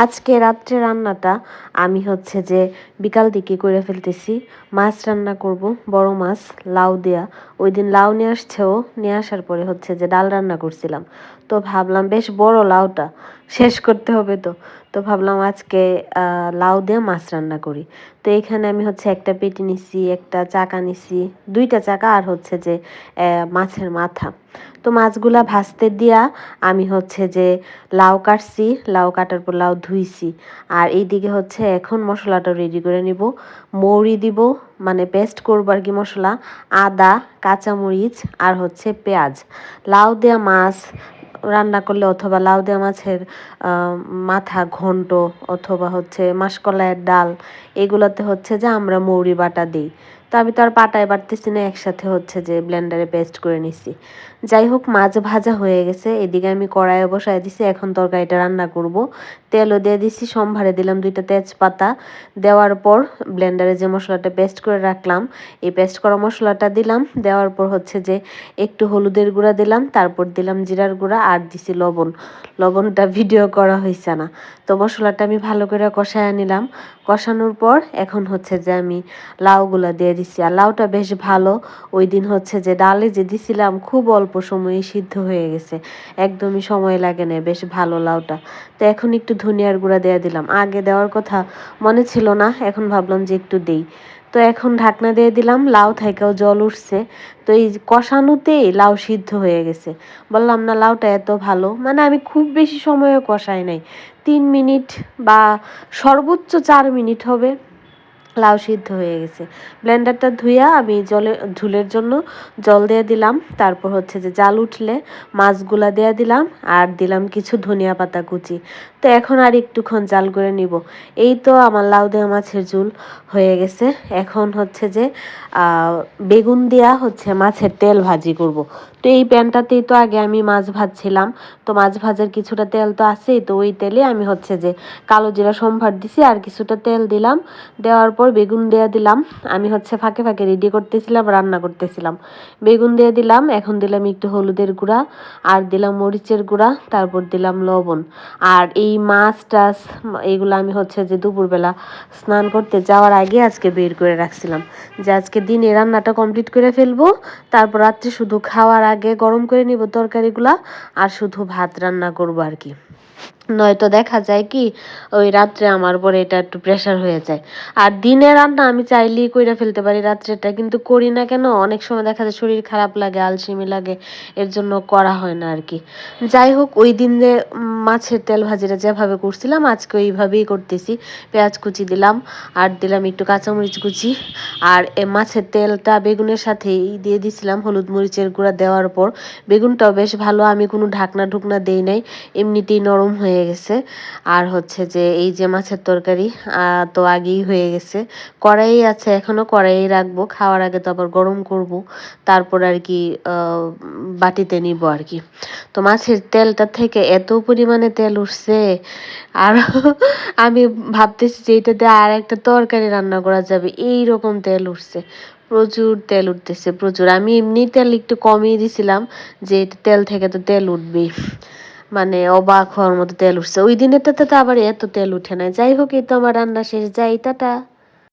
আজকে রাত্রে রান্নাটা আমি হচ্ছে যে বিকাল দিকে করে ফেলতেছি। মাছ রান্না করব, বড় মাছ, লাউ দেয়া। ওই দিন লাউ নিয়ে আসছেও, নিয়ে আসার পরে হচ্ছে যে ডাল রান্না করছিলাম। তো ভাবলাম বেশ বড় লাউটা শেষ করতে হবে তো। তো ভাবলাম আজকে লাউ দিয়ে মাছ রান্না করি। তো এখানে আমি হচ্ছে একটা পেটি নিছি, একটা চাকা নিছি, দুইটা চাকা আর হচ্ছে যে মাছের মাথা। তো মাছগুলা ভাজতে দিয়া আমি হচ্ছে যে লাউ কাটছি, লাউ কাটার পর লাউ ধুইছি। আর এইদিকে হচ্ছে এখন মশলাটা রেডি করে নিব। মৌরি দিব, মানে পেস্ট করবো আর কি মশলা, আদা, কাঁচামরিচ আর হচ্ছে পেঁয়াজ। লাউ দেওয়া মাছ রান্না করলে অথবা লাউ দেওয়া মাছের মাথা ঘন্ট অথবা হচ্ছে মাসকলাইয়ের ডাল, এগুলোতে হচ্ছে যে আমরা মৌরি বাটা দিই। তো আমি তো আর পাটায় বাটতেছি না, একসাথে হচ্ছে যে ব্লেন্ডারে পেস্ট করে নিছি। যাই হোক, মাছ ভাজা হয়ে গেছে, এদিকে আমি কড়াইয়ে বসায় দিছি, এখন তরকারিটা রান্না করব। তেলও দিয়ে দিছি, সম্ভারে দিলাম দুইটা তেজপাতা। দেওয়ার পর ব্লেন্ডারে যে মশলাটা পেস্ট করে রাখলাম, এই পেস্ট করা মশলাটা দিলাম। দেওয়ার পর হচ্ছে যে একটু হলুদের গুঁড়া দিলাম, তারপর দিলাম জিরার গুঁড়া আর দিছি লবণ। লবণটা ভিডিও করা হয়েছে না। তো মশলাটা আমি ভালো করে কষায় নিলাম। কষানোর পর এখন হচ্ছে যে আমি লাউগুলা দিয়ে দিছি। আর লাউটা বেশ ভালো, ওই দিন হচ্ছে যে ডালে যে দিছিলাম খুব অল্প সময়ে সিদ্ধ হয়ে গেছে, একদমই সময় লাগে না, বেশ ভালো লাউটা। তো এখন একটু ধনিয়ার গুঁড়া দিয়ে দিলাম, আগে দেওয়ার কথা মনে ছিল না, এখন ভাবলাম যে একটু দেই। তো এখন ঢাকনা দিয়ে দিলাম, লাউ থেকেও জল উঠছে। তো এই কষানোতেই লাউ সিদ্ধ হয়ে গেছে। বললাম না লাউটা এত ভালো, মানে আমি খুব বেশি সময়ও কষাই নাই, 3 মিনিট বা সর্বোচ্চ 4 মিনিট হবে, লাউ সিদ্ধ হয়ে গেছে। ব্লেন্ডারটা ধুইয়া আমি ঝোলের জন্য জল দিয়ে দিলাম। তারপর হচ্ছে যে জাল উঠলে মাছগুলা দিয়ে দিলাম আর দিলাম কিছু ধনিয়া পাতা কুচি। তো এখন আর একটুক্ষণ জাল করে নিব। এই তো আমার লাউ দেওয়া মাছের ঝোল হয়ে গেছে। এখন হচ্ছে যে বেগুন দিয়া হচ্ছে মাছের তেল ভাজি করব। তো এই প্যানটাতেই তো আগে আমি মাছ ভাজছিলাম। তো মাছ ভাজার কিছুটা তেল তো আছেই, তো ওই তেলে আমি হচ্ছে যে কালো জিরা সম্ভার দিছি আর কিছুটা তেল দিলাম। দেওয়ার পর বেগুন দিয়ে দিলাম। আমি হচ্ছে ফাঁকে ফাঁকে রেডি করতেছিলাম, রান্না করতেছিলাম। বেগুন দিয়ে দিলাম, এখন দিলাম একটু হলুদের গুঁড়া আর দিলাম মরিচের গুঁড়া, তারপর দিলাম লবণ। আর এই মাছ টাছ এইগুলো আমি হচ্ছে যে দুপুরবেলা স্নান করতে যাওয়ার আগে আজকে বের করে রাখছিলাম, যে আজকে দিনে রান্নাটা কমপ্লিট করে ফেলবো, তারপর রাত্রে শুধু খাওয়ার আগে গরম করে নিব তরকারিগুলা আর শুধু ভাত রান্না করবো আর কি। নয়তো দেখা যায় কি ওই রাত্রে আমার পরে এটা একটু প্রেশার হয়ে যায়। আর দিনে রান্না আমি চাইলেই কইরা ফেলতে পারি রাত্রেটা, কিন্তু করি না কেন, অনেক সময় দেখা যায় শরীর খারাপ লাগে, আলসেমি লাগে, এর জন্য করা হয় না আর কি। যাই হোক, ওই দিন যে মাছের তেল ভাজিটা যেভাবে করছিলাম আজকে ওইভাবেই করতেছি। পেঁয়াজ কুচি দিলাম আর দিলাম একটু কাঁচামরিচ কুচি, আর মাছের তেলটা বেগুনের সাথেই দিয়ে দিছিলাম হলুদ মরিচের গুঁড়া দেওয়ার পর। বেগুনটাও বেশ ভালো, আমি কোনো ঢাকনা ঢুকনা দেই নাই, এমনিতেই নরম হয়ে গেছে। আর হচ্ছে যে এই যে মাছের তরকারি তো আগেই হয়ে গেছে, কড়াই আছে, এখনো কড়াই রাখবো, খাওয়ার আগে তো আবার গরম করব, তারপর আর কি বাটিতে নিব আর কি। তো মাছের তেলটা থেকে এত পরিমাণে তেল উঠছে, আর আমি ভাবতেছি যে এটা দিয়ে আর একটা তরকারি রান্না করা যাবে, এই রকম তেল উঠছে, প্রচুর তেল উঠতেছে প্রচুর। আমি এমনি তেল একটু কমিয়ে দিছিলাম, যে তেল থেকে তো তেল উঠবেই, মানে অবাক হওয়ার মতো তেল উঠছে। ওই দিনেরটাতে তো আবার এত তেল উঠে নাই। যাই হোক, এই তো আমার রান্না শেষ, যাই টাটা।